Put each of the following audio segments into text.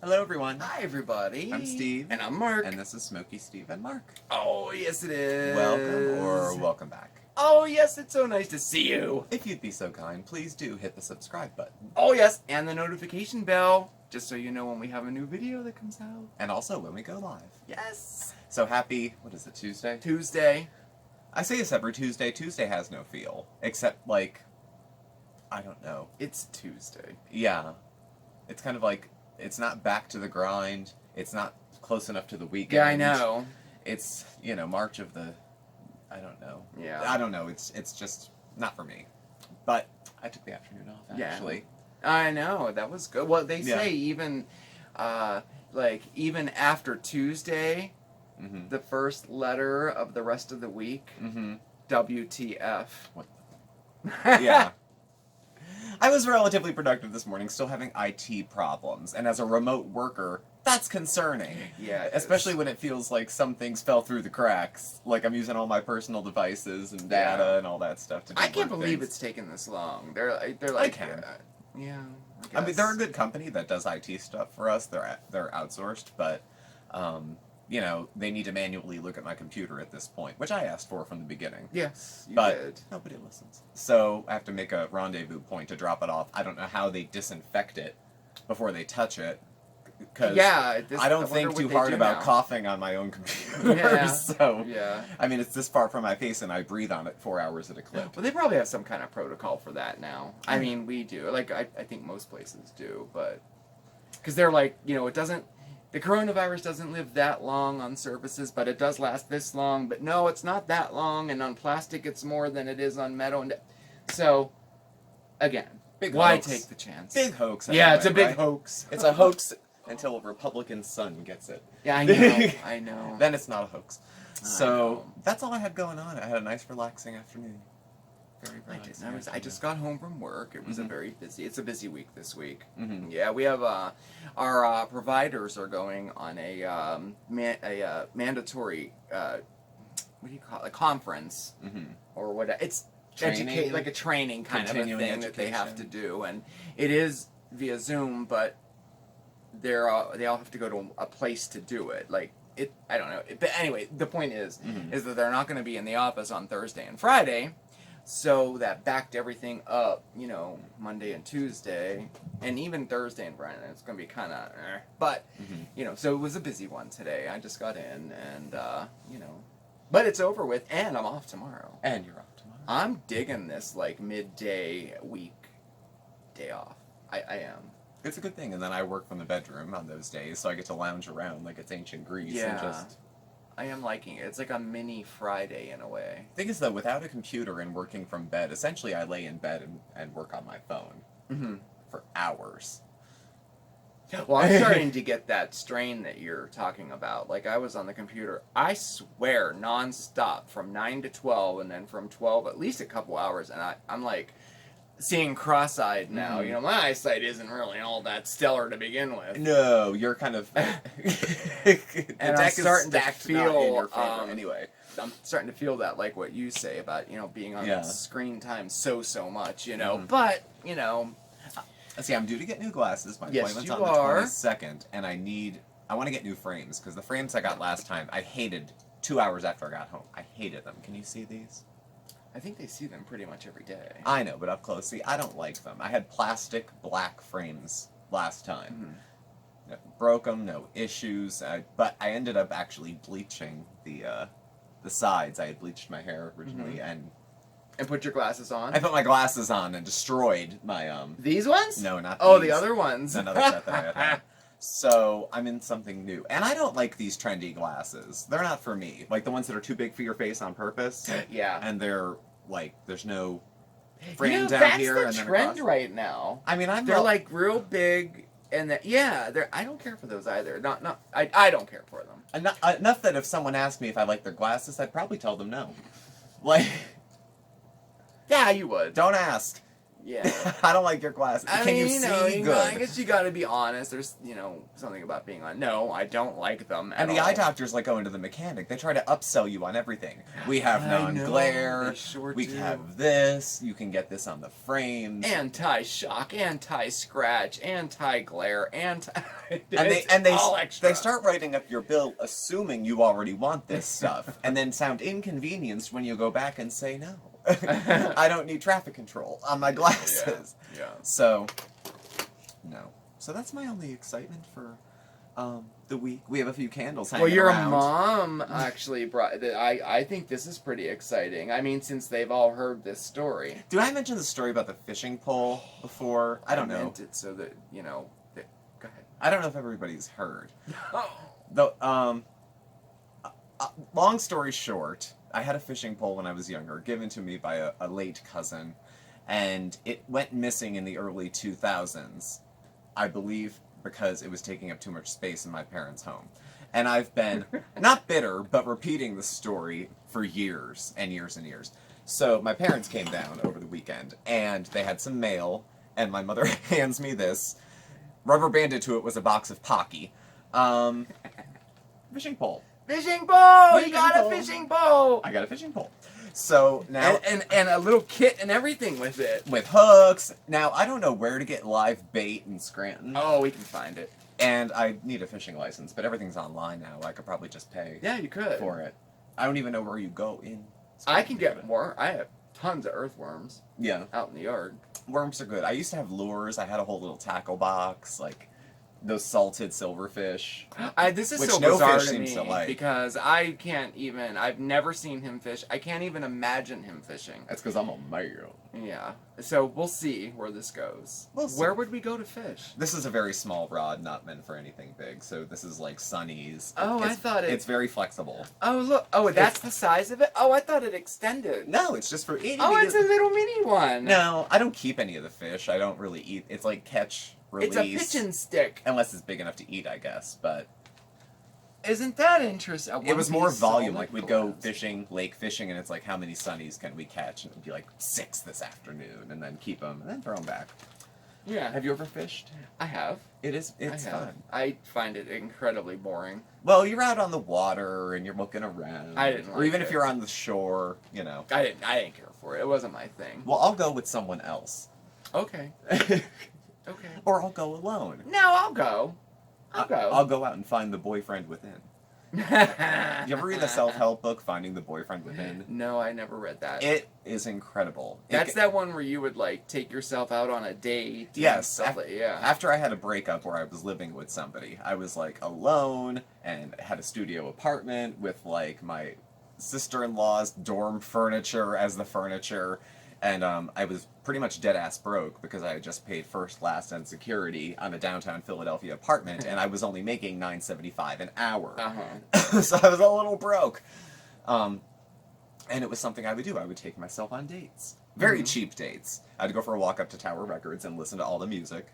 Hello, everyone. Hi, everybody. I'm Steve. And I'm Mark. And this is Smokey, Steve, and Marc. Oh, yes, it is. Welcome or welcome back. Oh, yes, it's so nice to see you. If you'd be so kind, please do hit the subscribe button. Oh, yes, and the notification bell, just so you know when we have a new video that comes out. And also when we go live. Yes. So happy, what is it, Tuesday? Tuesday. I say this every Tuesday. Tuesday has no feel. Except, like, I don't know. It's Tuesday. Yeah. It's kind of like, it's not back to the grind. It's not close enough to the weekend. Yeah, I know. It's, you know, March of the, I don't know. Yeah. I don't know. It's just not for me. But I took the afternoon off, actually. Yeah. I know. That was good. Well, they say even, even after Tuesday, the first letter of the rest of the week, WTF. What the yeah. I was relatively productive this morning, still having IT problems, and as a remote worker, that's concerning. Yeah, especially when it feels like some things fell through the cracks. Like I'm using all my personal devices and data and all that stuff to do I can't work believe things. it's taken this long. They're like, I can. Yeah. I mean, they're a good company that does IT stuff for us. They're outsourced, but you know, they need to manually look at my computer at this point, which I asked for from the beginning. Yes, you but did. Nobody listens. So I have to make a rendezvous point to drop it off. I don't know how they disinfect it before they touch it. Because I don't think too hard about coughing on my own computer. Yeah. So, yeah. I mean, it's this far from my face and I breathe on it 4 hours at a clip. Well, they probably have some kind of protocol for that now. I mean, we do. Like, I think most places do, but... Because they're like, you know, it doesn't... The coronavirus doesn't live that long on surfaces, but it does last this long. But no, it's not that long, and on plastic it's more than it is on metal. And so, again, why hoax. take the chance? Big hoax. Yeah, anyway, it's a big right? hoax. It's a hoax until a Republican son gets it. Yeah, I know. I know. Then it's not a hoax. So that's all I had going on. I had a nice, relaxing afternoon. Very relaxing. I just got home from work. It was it's a busy week this week. Mm-hmm. Yeah, we have our providers are going on a mandatory what do you call it, a conference or what? It's like a training kind of a thing that they have to do, and it is via Zoom, but they all have to go to a place to do it. Like I don't know. But anyway, the point is that they're not going to be in the office on Thursday and Friday. So that backed everything up, you know, Monday and Tuesday, and even Thursday and Friday. It's going to be kind of, but, you know, so it was a busy one today. I just got in, and, you know, but it's over with, and I'm off tomorrow. And you're off tomorrow. I'm digging this, like, midday week day off. I am. It's a good thing, and then I work from the bedroom on those days, so I get to lounge around like it's ancient Greece and just... I am liking it. It's like a mini Friday in a way. The thing is, though, without a computer and working from bed, essentially I lay in bed and work on my phone for hours. Well, I'm starting to get that strain that you're talking about. Like, I was on the computer, I swear, nonstop from 9 to 12, and then from 12 at least a couple hours, and I'm like... seeing cross-eyed now. You know, my eyesight isn't really all that stellar to begin with. No, you're kind of... and I'm starting to feel... anyway. I'm starting to feel that, like what you say about, you know, being on screen time so much, you know. But, you know... See, I'm due to get new glasses. My appointment's on the 22nd, and I want to get new frames, because the frames I got last time, I hated 2 hours after I got home. I hated them. Can you see these? I think they see them pretty much every day. I know, but up close, see, I don't like them. I had plastic black frames last time. Broke them, no issues. But I ended up actually bleaching the sides. I had bleached my hair originally, and put your glasses on. I put my glasses on and destroyed my These ones? No, not these. These. The other ones. Another set that I had. So, I'm in something new. And I don't like these trendy glasses. They're not for me. Like the ones that are too big for your face on purpose. Yeah. And they're, like, there's no frame down here. That's the trend right now. I mean, they're like real big, and I don't care for those either. I don't care for them. Enough that if someone asked me if I like their glasses, I'd probably tell them no. Like... Yeah, you would. Don't ask. Yeah. I don't like your glasses. Can you see good? I guess you gotta be honest. There's, something about being honest. No, I don't like them at And the all. eye doctors like going to the mechanic. They try to upsell you on everything. We have non-glare. They sure we do. have this. You can get this on the frames. Anti-shock, anti-scratch, anti-glare, and all extra. they start writing up your bill assuming you already want this stuff, and then sound inconvenienced when you go back and say no. I don't need traffic control on my glasses. Yeah. So, no. So that's my only excitement for the week. We have a few candles hanging Well, your around. mom actually brought. I think this is pretty exciting. I mean, since they've all heard this story. Did I mention the story about the fishing pole before? I don't know. Meant it so that go ahead. I don't know if everybody's heard. Oh. Though, long story short, I had a fishing pole when I was younger, given to me by a late cousin, and it went missing in the early 2000s, I believe because it was taking up too much space in my parents' home. And I've been, not bitter, but repeating the story for years and years and years. So my parents came down over the weekend, and they had some mail, and my mother hands me this. Rubber banded to it was a box of Pocky. Fishing pole. Fishing pole! Fishing You got pole. a fishing pole! I got a fishing pole. So now... And a little kit and everything with it. With hooks. Now, I don't know where to get live bait in Scranton. Oh, we can find it. And I need a fishing license, but everything's online now. I could probably just pay Yeah, you could. for it. I don't even know where you go in Scranton. I can get more. I have tons of earthworms Yeah. out in the yard. Worms are good. I used to have lures. I had a whole little tackle box, like those salted silverfish. This is Which so no bizarre fish to seems me to like. because I've never seen him fish. I can't even imagine him fishing. That's because I'm a male. Yeah. So we'll see where this goes. We'll see. Where would we go to fish? This is a very small rod, not meant for anything big. So this is like Sunny's. Oh, I thought it... It's very flexible. Oh, look. Oh, that's the size of it? Oh, I thought it extended. No, it's just for eating. Oh, it's a little mini one. No, I don't keep any of the fish. I don't really eat. It's like catch, release. It's a pitching stick. Unless it's big enough to eat, I guess. But Isn't that interesting? it was more volume. Like we'd go fishing, lake fishing, and it's like, how many sunnies can we catch? And it would be like 6 this afternoon, and then keep them, and then throw them back. Yeah. Have you ever fished? I have. It's I have. fun. I find it incredibly boring. Well, you're out on the water and you're looking around. I didn't or like even it. if you're on the shore, you know. I didn't care for it. It wasn't my thing. Well, I'll go with someone else. Okay. Okay. Or I'll go alone. No, I'll go. I'll go out and find the boyfriend within. You ever read the self-help book, Finding the Boyfriend Within? No, I never read that. It is incredible. That's that one where you would like take yourself out on a date. And Yes. stuff yeah. After I had a breakup where I was living with somebody, I was like alone and had a studio apartment with like my sister-in-law's dorm furniture as the furniture. And I was pretty much dead-ass broke because I had just paid first, last, and security on a downtown Philadelphia apartment, and I was only making $9.75 an hour. Uh-huh. So I was a little broke. And it was something I would do. I would take myself on dates. Very cheap dates. I'd go for a walk up to Tower Records and listen to all the music.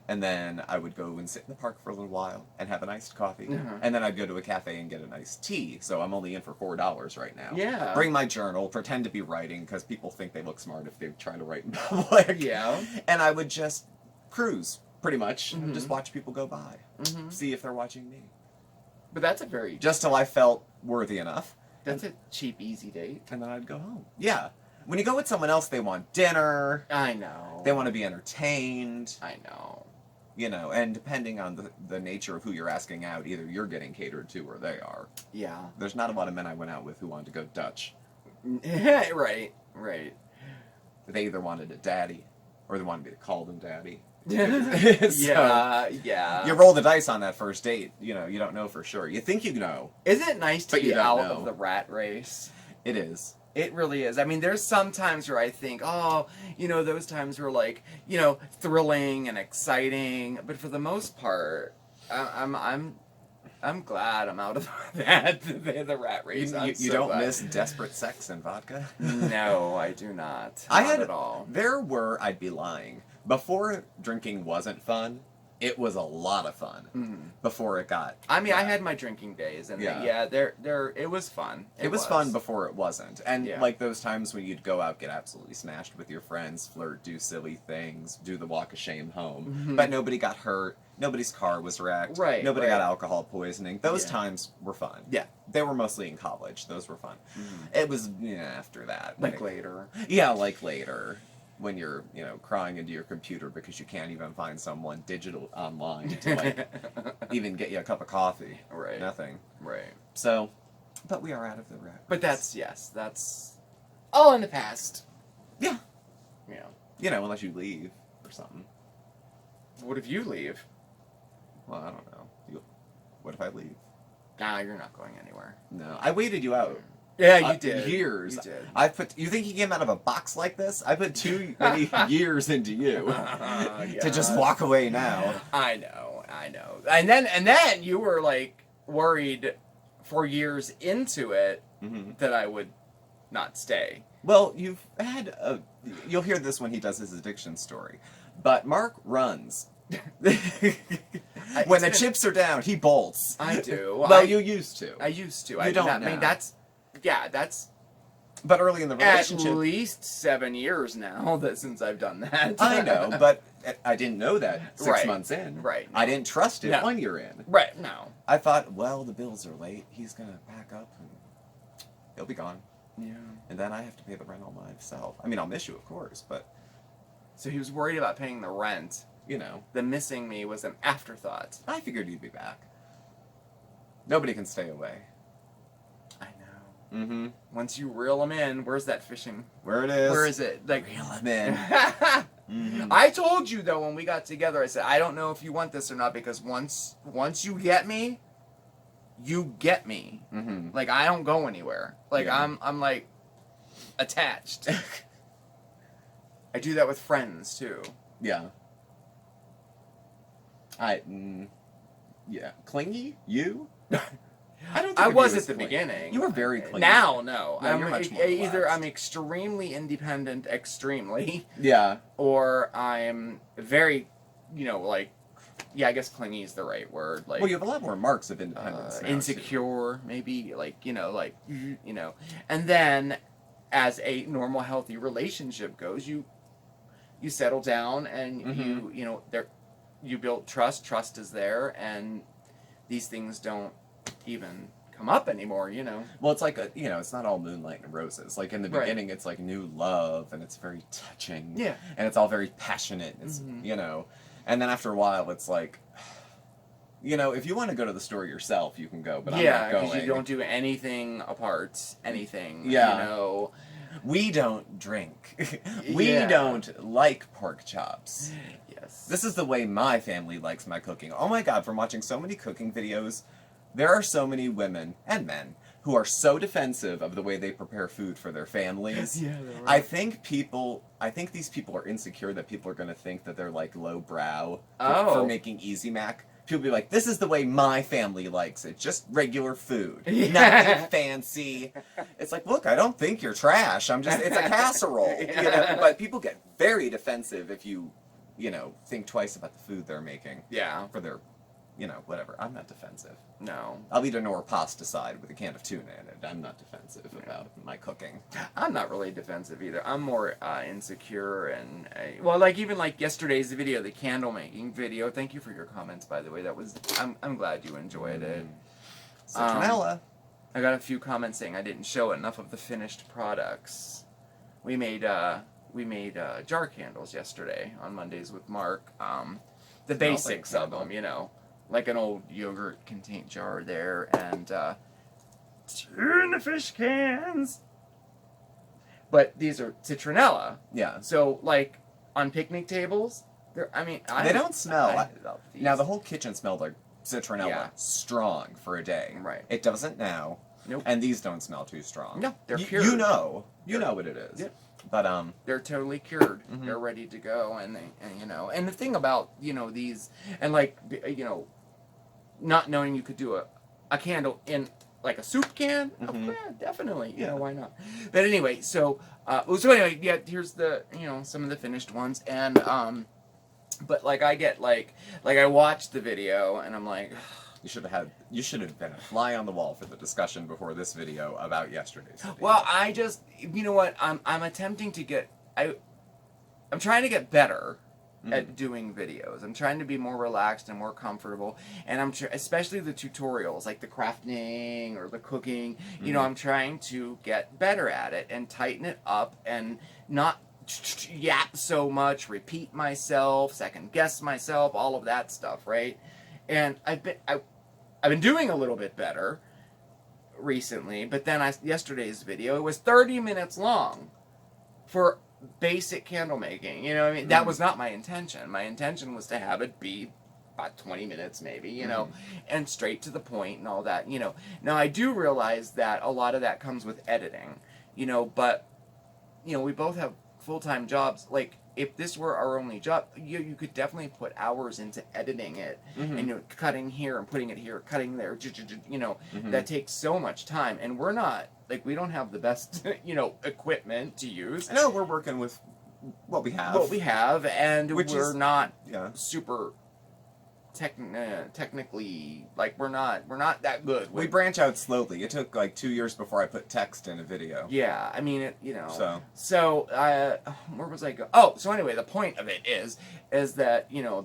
And then I would go and sit in the park for a little while and have an iced coffee. And then I'd go to a cafe and get an iced tea. So I'm only in for $4 right now. Yeah. Bring my journal, pretend to be writing, because people think they look smart if they try to write in public. Yeah. And I would just cruise, pretty much, and just watch people go by. See if they're watching me. But that's a very... Just till I felt worthy enough. That's a cheap, easy date. And then I'd go home. Yeah. When you go with someone else, they want dinner. I know. They want to be entertained. I know. You know, and depending on the nature of who you're asking out, either you're getting catered to or they are. Yeah. There's not a lot of men I went out with who wanted to go Dutch. Right. They either wanted a daddy, or they wanted me to call them daddy. Yeah. You roll the dice on that first date. You know, you don't know for sure. You think you know. Isn't it nice to But you be don't out know. of the rat race? It is. It really is. I mean, there's some times where I think, oh, those times were like, thrilling and exciting. But for the most part, I'm glad I'm out of the rat race. You don't miss desperate sex and vodka? No, I do not. I Not had at all. I'd be lying. Before drinking wasn't fun, it was a lot of fun before it got. I mean, I had my drinking days, and it was fun. It was fun before it wasn't, and like those times when you'd go out, get absolutely smashed with your friends, flirt, do silly things, do the walk of shame home, but nobody got hurt. Nobody's car was wrecked. Right. Nobody got alcohol poisoning. Those times were fun. Yeah. They were mostly in college. Those were fun. It was after that. Like later. Yeah, like later. When you're, crying into your computer because you can't even find someone digital online to, like, even get you a cup of coffee. Right. Nothing. Right. So, but we are out of the wreck. But that's all in the past. Yeah. Yeah. Unless you leave or something. What if you leave? Well, I don't know. What if I leave? Nah, you're not going anywhere. No. I waited you out. Yeah, you did. Years. You did. You think you came out of a box like this? I put too many years into you to just walk away now. I know. And then you were like worried for years into it that I would not stay. Well, you'll hear this when he does his addiction story, but Mark runs. When the chips are down, he bolts. I do. Well, you used to. I used to. You don't now. I mean, that's. But early in the relationship, at least 7 years now since I've done that. I know, but I didn't know that 6 months in. Right. I didn't trust it 1 year in. Right. No. I thought, well, the bills are late. He's gonna pack up and he'll be gone. Yeah. And then I have to pay the rent all myself. I mean, I'll miss you, of course, but. So he was worried about paying the rent. The missing me was an afterthought. I figured you'd be back. Nobody can stay away. I know. Mm-hmm. Once you reel them in, where's that fishing? Where it is. Where is it? Like, reel them in. I told you, though, when we got together, I said, I don't know if you want this or not, because once you get me, you get me. Like, I don't go anywhere. Like, I'm like, attached. I do that with friends, too. Yeah. Clingy? You? I don't think I was you at the beginning. You were very clingy. Now, no. No, you're much more either relaxed. I'm extremely independent, extremely. Yeah. Or I'm very, I guess clingy is the right word. Like, well, you have a lot more marks of independence now, insecure, too. maybe, and then as a normal, healthy relationship goes, you settle down and you build trust. Trust is there, and these things don't even come up anymore. Well, it's like it's not all moonlight and roses. Like in the beginning, it's like new love, and it's very touching. Yeah. And it's all very passionate. It's and then after a while, it's like. If you want to go to the store yourself, you can go, but I'm not going. Yeah, because you don't do anything apart. Anything. Yeah. We don't drink. We don't like pork chops. Yes. This is the way my family likes my cooking. Oh my god, from watching so many cooking videos, there are so many women and men who are so defensive of the way they prepare food for their families. Yeah, they're right. I think these people are insecure that people are going to think that they're like lowbrow for making Easy Mac. People be like, this is the way my family likes it. Just regular food. Nothing fancy. It's like, look, I don't think you're trash. it's a casserole. But people get very defensive if you, think twice about the food they're making. Yeah. For their, whatever. I'm not defensive. No. I'll eat a Nor pasta side with a can of tuna in it. I'm not defensive about my cooking. I'm not really defensive either. I'm more insecure and even yesterday's video, the candle making video. Thank you for your comments, by the way. I'm glad you enjoyed it. Citronella. I got a few comments saying I didn't show enough of the finished products. We made jar candles yesterday on Mondays with Mark. The basics of them, like an old yogurt contained jar there, and 2 in the fish cans. But these are citronella. Yeah. So, on picnic tables, they don't smell. Now, the whole kitchen smelled like citronella. Yeah. Strong for a day. Right. It doesn't now. Nope. And these don't smell too strong. No, they're cured. You know what it is. Yeah. But they're totally cured. They're ready to go, and the thing about these, and not knowing you could do a candle in like a soup can, yeah, definitely, why not? But anyway, so anyway, here's the some of the finished ones, and But like I get like I watched the video and I'm like, You should have been a fly on the wall for the discussion before this video about yesterday's video. well, I just, you know what, I'm attempting to get, I'm trying to get better at doing videos. I'm trying to be more relaxed and more comfortable, and especially the tutorials, like the crafting or the cooking, you know, I'm trying to get better at it and tighten it up and not yap so much, repeat myself, second guess myself, all of that stuff, right? And I've been doing a little bit better recently, but then yesterday's video, it was 30 minutes long for basic candle making. You know what I mean? That was not my intention. My intention was to have it be about 20 minutes maybe, you know, and straight to the point and all that, you know. Now I do realize that a lot of that comes with editing, you know, but, you know, we both have full-time jobs. Like, if this were our only job, you could definitely put hours into editing it and, you know, cutting here and putting it here, cutting there, you know, that takes so much time. And we're not, like, we don't have the best, you know, equipment to use. I know we're working with what we have. And we're not super technically, like, we're not that good. We branch out slowly. It took like 2 years before I put text in a video. Yeah, I mean, you know. So where was I go? Oh, so anyway, the point of it is that, you know,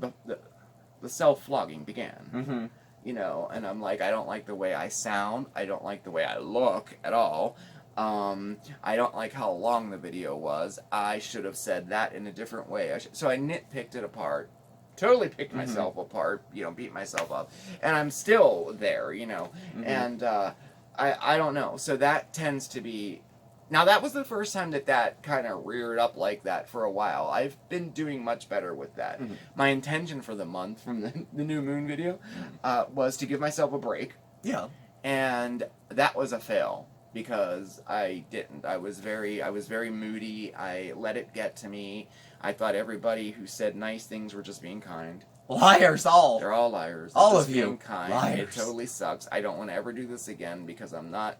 the self-flogging began. You know, and I'm like, I don't like the way I sound. I don't like the way I look at all. I don't like how long the video was. I should have said that in a different way. So I nitpicked it apart. Totally picked myself apart, you know, beat myself up. And I'm still there, you know. And I don't know. So that tends to be... Now, that was the first time that kind of reared up like that for a while. I've been doing much better with that. My intention for the month from the New Moon video was to give myself a break. Yeah. And that was a fail because I didn't. I was very moody. I let it get to me. I thought everybody who said nice things were just being kind. Liars, all. They're all liars. All just of you. Being kind. Liars. It totally sucks. I don't want to ever do this again because I'm not,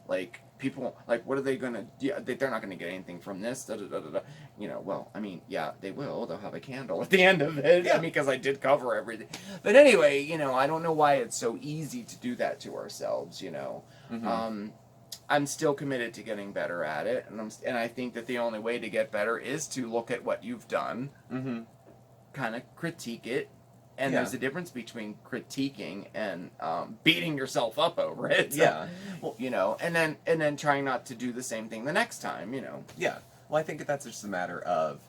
like, people, like, what are they going to do? They're not going to get anything from this. Da, da, da, da, da. You know, well, I mean, yeah, they will. They'll have a candle at the end of it. Yeah. I mean, because I did cover everything. But anyway, you know, I don't know why it's so easy to do that to ourselves, you know. I'm still committed to getting better at it, and I think that the only way to get better is to look at what you've done, kind of critique it, and there's a difference between critiquing and beating yourself up over it. Yeah, well, you know, and then trying not to do the same thing the next time. You know. Yeah. Well, I think that's just a matter of,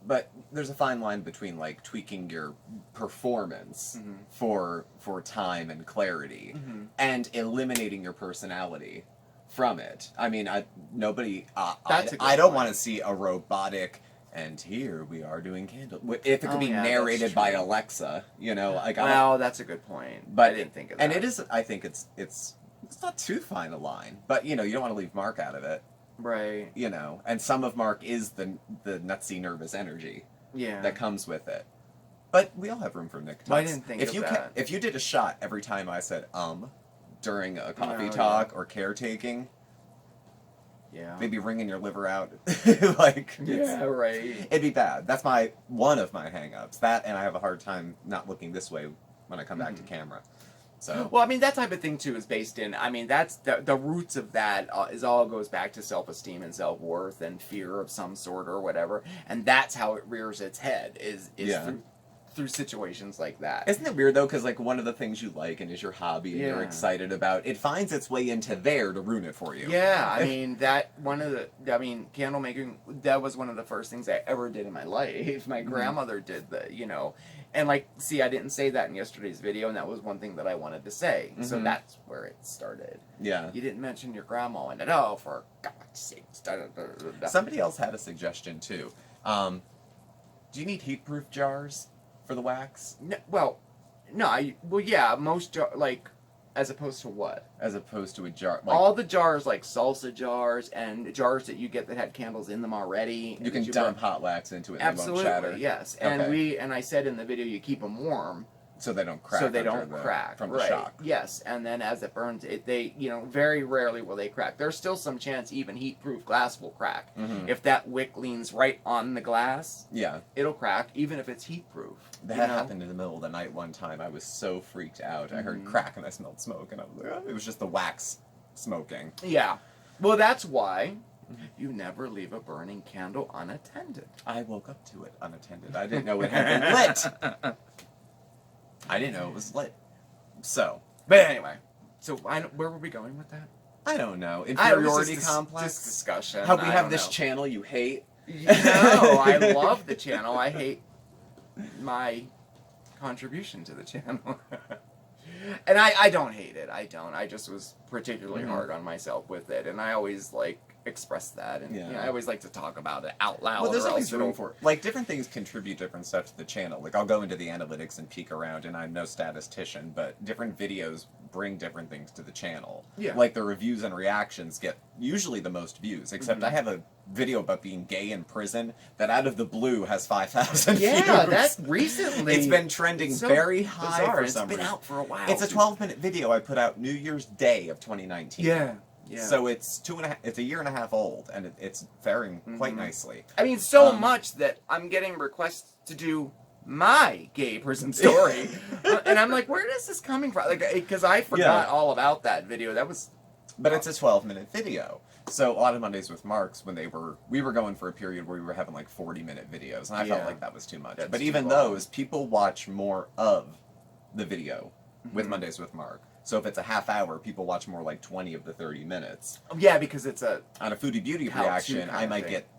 but there's a fine line between like tweaking your performance for time and clarity, and eliminating your personality from it. I mean, I don't want to see a robotic, and here we are doing candle. If it could be narrated by Alexa, you know, like. Well, that's a good point. But I didn't think of that. And it is. I think it's not too fine a line, but you know, you don't want to leave Mark out of it, right? You know, and some of Mark is the nutsy, nervous energy, that comes with it. But we all have room for Nick. Well, I didn't think of that. If you did a shot every time I said during a coffee talk or caretaking, they'd be wringing your liver out. Like, right. It'd be bad. That's one of my hang-ups. That, and I have a hard time not looking this way when I come back to camera. So. Well, I mean, that type of thing too is based in. I mean, that's the roots of that all goes back to self-esteem and self-worth and fear of some sort or whatever, and that's how it rears its head is through situations like that. Isn't it weird though? Because like one of the things you like and is your hobby and you're excited about, it finds its way into there to ruin it for you. Yeah, I mean candle making, that was one of the first things I ever did in my life. My grandmother did you know, and like, see, I didn't say that in yesterday's video, and that was one thing that I wanted to say. So that's where it started. Yeah. You didn't mention your grandma, and for God's sake. Somebody else had a suggestion too. Do you need heat-proof jars for the wax? Most like, as opposed to what? As opposed to a jar. Like, all the jars, like salsa jars and jars that you get that had candles in them already. You can dump hot wax into it and it won't shatter. Yes. And I said in the video, you keep them warm So they don't crack. So they don't crack from the right. shock. Yes, and then as it burns, they very rarely will they crack. There's still some chance even heat-proof glass will crack. If that wick leans right on the glass, it'll crack even if it's heat-proof. That happened in the middle of the night one time. I was so freaked out. I heard crack and I smelled smoke, and I was like, oh, it was just the wax smoking. Yeah. Well, that's why you never leave a burning candle unattended. I woke up to it unattended. I didn't know it had been lit. I didn't know it was lit. So. But anyway, so where were we going with that? I don't know. Inferiority complex? This discussion. How we have this channel you hate? No, I love the channel. I hate my contribution to the channel. And I don't hate it. I don't. I just was particularly hard on myself with it. And I always, express that. And I always like to talk about it out loud. Well, there's always room for it. Different things contribute different stuff to the channel. I'll go into the analytics and peek around, and I'm no statistician, but different videos bring different things to the channel. Yeah. The reviews and reactions get usually the most views, except I have a video about being gay in prison that out of the blue has 5,000 views. Yeah, that's recently. It's been trending very high for some reason. It's been out for a while. It's a 12-minute video I put out New Year's Day of 2019. Yeah. Yeah. So it's a year and a half old, and it's faring quite nicely. I mean, so much that I'm getting requests to do my gay prison story, and I'm like, where is this coming from? Because I forgot all about that video. That was, but it's a 12-minute video. So a lot of Mondays with Marks, when we were going for a period where we were having 40-minute videos, and I felt like that was too much. That's but even those, people watch more of the video with Mondays with Mark. So if it's a half hour, people watch more 20 of the 30 minutes. Yeah, because it's on a foodie beauty reaction,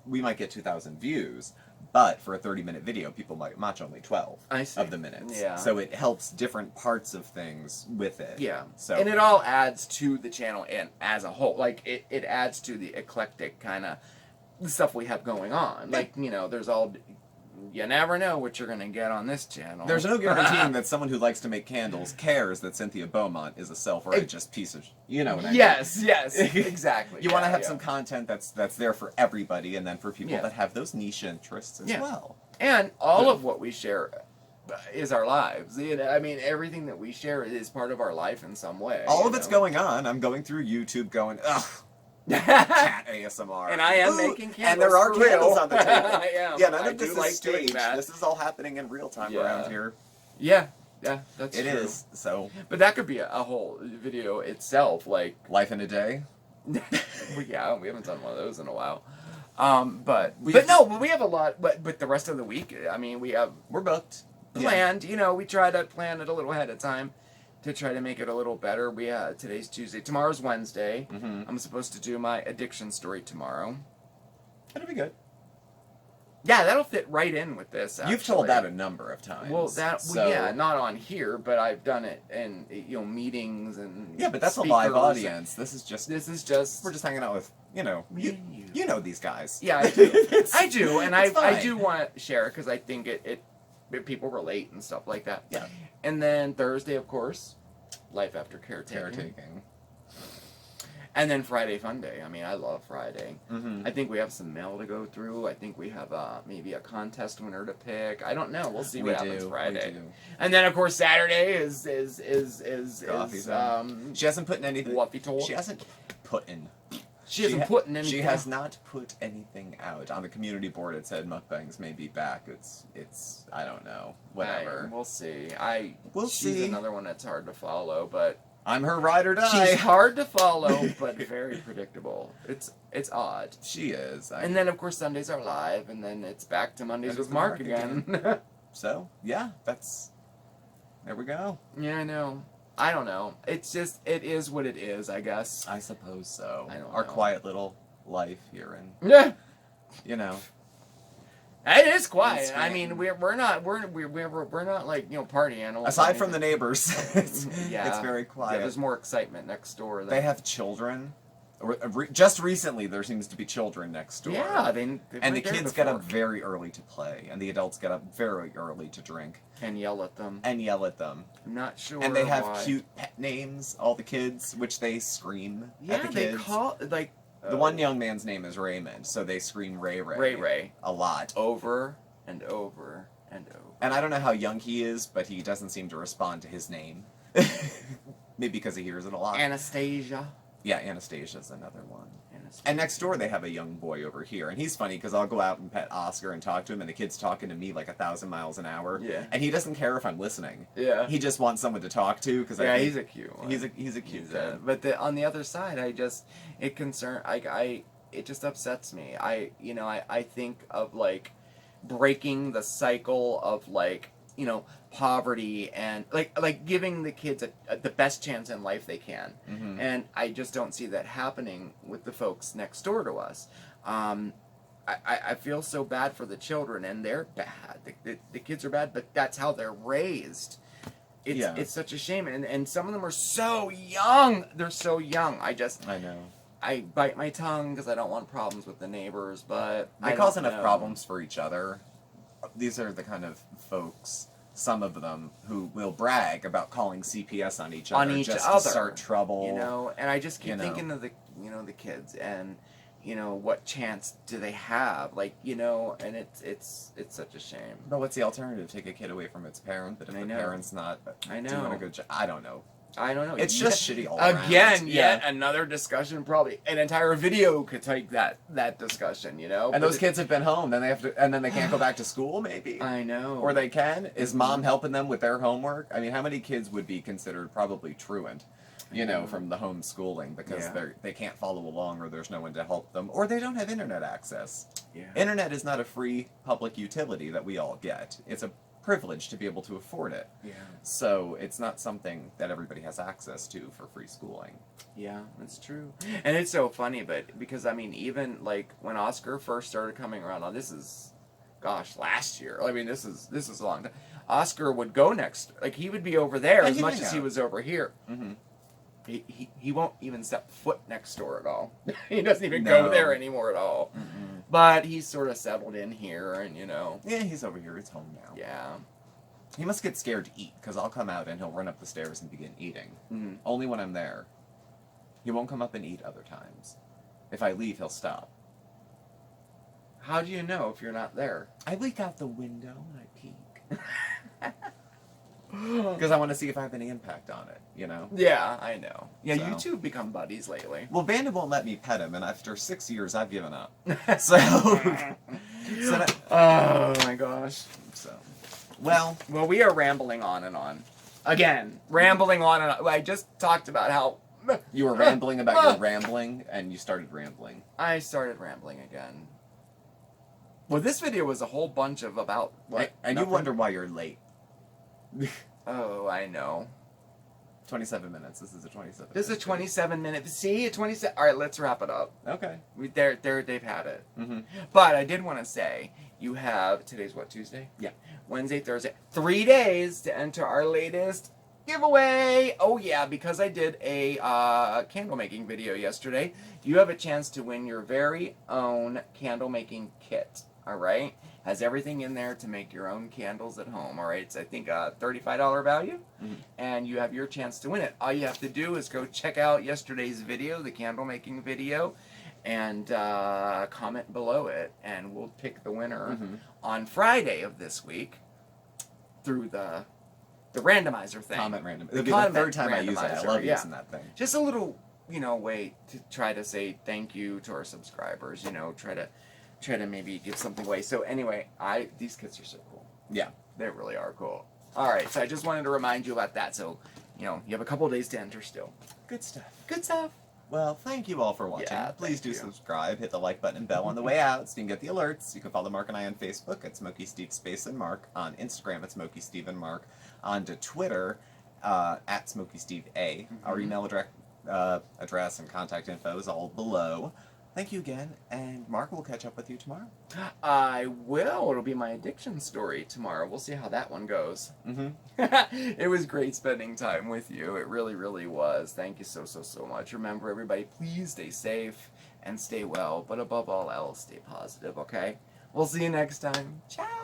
we might get 2,000 views, but for a 30-minute video, people might watch only 12 of the minutes. Yeah. So it helps different parts of things with it. Yeah. So and it all adds to the channel and as a whole. It adds to the eclectic kind of stuff we have going on. There's all. You never know what you're going to get on this channel. There's no guaranteeing that someone who likes to make candles cares that Cynthia Beaumont is a self-righteous piece of... You know what I mean? Yes, exactly. You want to have some content that's there for everybody, and then for people that have those niche interests as well. And all of what we share is our lives. I mean, everything that we share is part of our life in some way. All of it's going on. I'm going through YouTube going, ugh. Cat ASMR. And I am making candles. And there are candles on the table. I am. Yeah, none of this is staged. This is all happening in real time around here. Yeah, that's true. It is, so. But that could be a whole video itself, Life in a Day? Yeah, we haven't done one of those in a while. But we have a lot, but the rest of the week, I mean, we're booked. Planned, we try to plan it a little ahead of time to try to make it a little better. Today's Tuesday. Tomorrow's Wednesday. I'm supposed to do my addiction story tomorrow. It'll be good. Yeah, that'll fit right in with this. Actually. You've told that a number of times. Well, not on here, but I've done it in meetings and but that's a live audience. This is just we're just hanging out with you know these guys. Yeah, I do. I do, and I do want to share because I think it people relate and stuff like that. Yeah. And then Thursday, of course, Life After Caretaking. And then Friday Fun Day. I mean, I love Friday. I think we have some mail to go through. I think we have maybe a contest winner to pick. I don't know. We'll see what happens Friday. And then of course Saturday is she hasn't put in anything. She hasn't put in. She hasn't put in anything. She has not put anything out. On the community board it said mukbangs may be back. It's I don't know. Whatever. We'll see. We'll see. She's another one that's hard to follow, but I'm her ride or die. She's hard to follow, but very predictable. It's odd. She is. And then of course Sundays are live, and then it's back to Mondays with Mark again. So yeah, there we go. Yeah, I know. I don't know. It's just it is what it is, I guess. I suppose so. Our quiet little life here, and it is quiet. I mean, we're not party animals. Aside from the neighbors, it's very quiet. Yeah, there's more excitement next door. They have children. Just recently, there seems to be children next door. Yeah, and the kids get up very early to play, and the adults get up very early to drink. And yell at them. I'm not sure. And they have cute pet names, all the kids, which they scream at the kids. They call the one young man's name is Raymond, so they scream Ray Ray. Ray Ray. A lot. Over and over and over. And I don't know how young he is, but he doesn't seem to respond to his name. Maybe because he hears it a lot. Anastasia. Yeah, Anastasia's another one. Anastasia. And next door they have a young boy over here, and he's funny because I'll go out and pet Oscar and talk to him, and the kid's talking to me like 1,000 miles an hour. Yeah. And he doesn't care if I'm listening. Yeah. He just wants someone to talk to because Yeah, he's a cute one. He's a cute kid. But on the other side, it just upsets me. I think of like breaking the cycle of like, poverty and like giving the kids the best chance in life they can. Mm-hmm. And I just don't see that happening with the folks next door to us. I feel so bad for the children, and they're bad. The kids are bad, but that's how they're raised. It's such a shame, and some of them are so young. They're so young. I know. I bite my tongue because I don't want problems with the neighbors, but they cause enough problems for each other. These are the kind of folks, some of them, who will brag about calling CPS on each other to start trouble. And I just keep thinking of the kids and what chance do they have? And it's such a shame. But what's the alternative? Take a kid away from its parent? But if the parent's not doing a good job, I don't know. It's just shitty all around. Again, yet another discussion. Probably an entire video could take that discussion. And those kids have been home. Then they can't go back to school. Maybe. I know. Or they can. Is mom helping them with their homework? I mean, how many kids would be considered probably truant? From the homeschooling because they can't follow along, or there's no one to help them, or they don't have internet access. Yeah. Internet is not a free public utility that we all get. It's a privilege to be able to afford it. Yeah. So it's not something that everybody has access to for free schooling. Yeah, that's true. And it's so funny, but because even like when Oscar first started coming around, this is, last year. This is a long time. Oscar would go he would be over there as much as he was over here. Mm-hmm. He won't even step foot next door at all. He doesn't even go there anymore at all. Mm-mm. But he's sort of settled in here, and Yeah, he's over here. He's home now. Yeah. He must get scared to eat, because I'll come out and he'll run up the stairs and begin eating. Mm-hmm. Only when I'm there. He won't come up and eat other times. If I leave, he'll stop. How do you know if you're not there? I leak out the window and I peek. Because I want to see if I have any impact on it, Yeah, I know. Yeah, So. you two have become buddies lately. Well, Vanda won't let me pet him, and after 6 years, I've given up. So, oh my gosh. Well, we are rambling on and on. Again, rambling on and on. I just talked about how you were rambling about your rambling, and you started rambling. I started rambling again. Well, this video was a whole bunch of about what? And you wonder why you're late. Oh, I know. 27 minutes. This is a 27. This is a 27-minute. See, a 27. All right, let's wrap it up. Okay. They've had it. Mm-hmm. But I did want to say, you have today's what, Tuesday? Yeah. Wednesday, Thursday, 3 days to enter our latest giveaway. Oh yeah, because I did a candle making video yesterday. You have a chance to win your very own candle making kit. All right. Has everything in there to make your own candles at home. All right, it's I think a $35 value, and you have your chance to win it. All you have to do is go check out yesterday's video, the candle making video, and comment below it, and we'll pick the winner on Friday of this week through the randomizer thing. Comment random. It'll be the third time I use it. I love using that thing. Just a little, way to try to say thank you to our subscribers. Try to maybe give something away. So anyway, these kits are so cool. Yeah. They really are cool. All right, so I just wanted to remind you about that. So, you have a couple of days to enter still. Good stuff. Good stuff. Well, thank you all for watching. Yeah, Please do subscribe, hit the like button and bell on the way out so you can get the alerts. You can follow Mark and I on Facebook at SmokeySteveAndMarc. On Instagram at SmokeySteveAndMarc. On to Twitter at SmokeySteveA. Our email address and contact info is all below. Thank you again, and Mark will catch up with you tomorrow. I will. It'll be my addiction story tomorrow. We'll see how that one goes. It was great spending time with you. It really, really was. Thank you so, so, so much. Remember, everybody, please stay safe and stay well, but above all else, stay positive, okay? We'll see you next time. Ciao!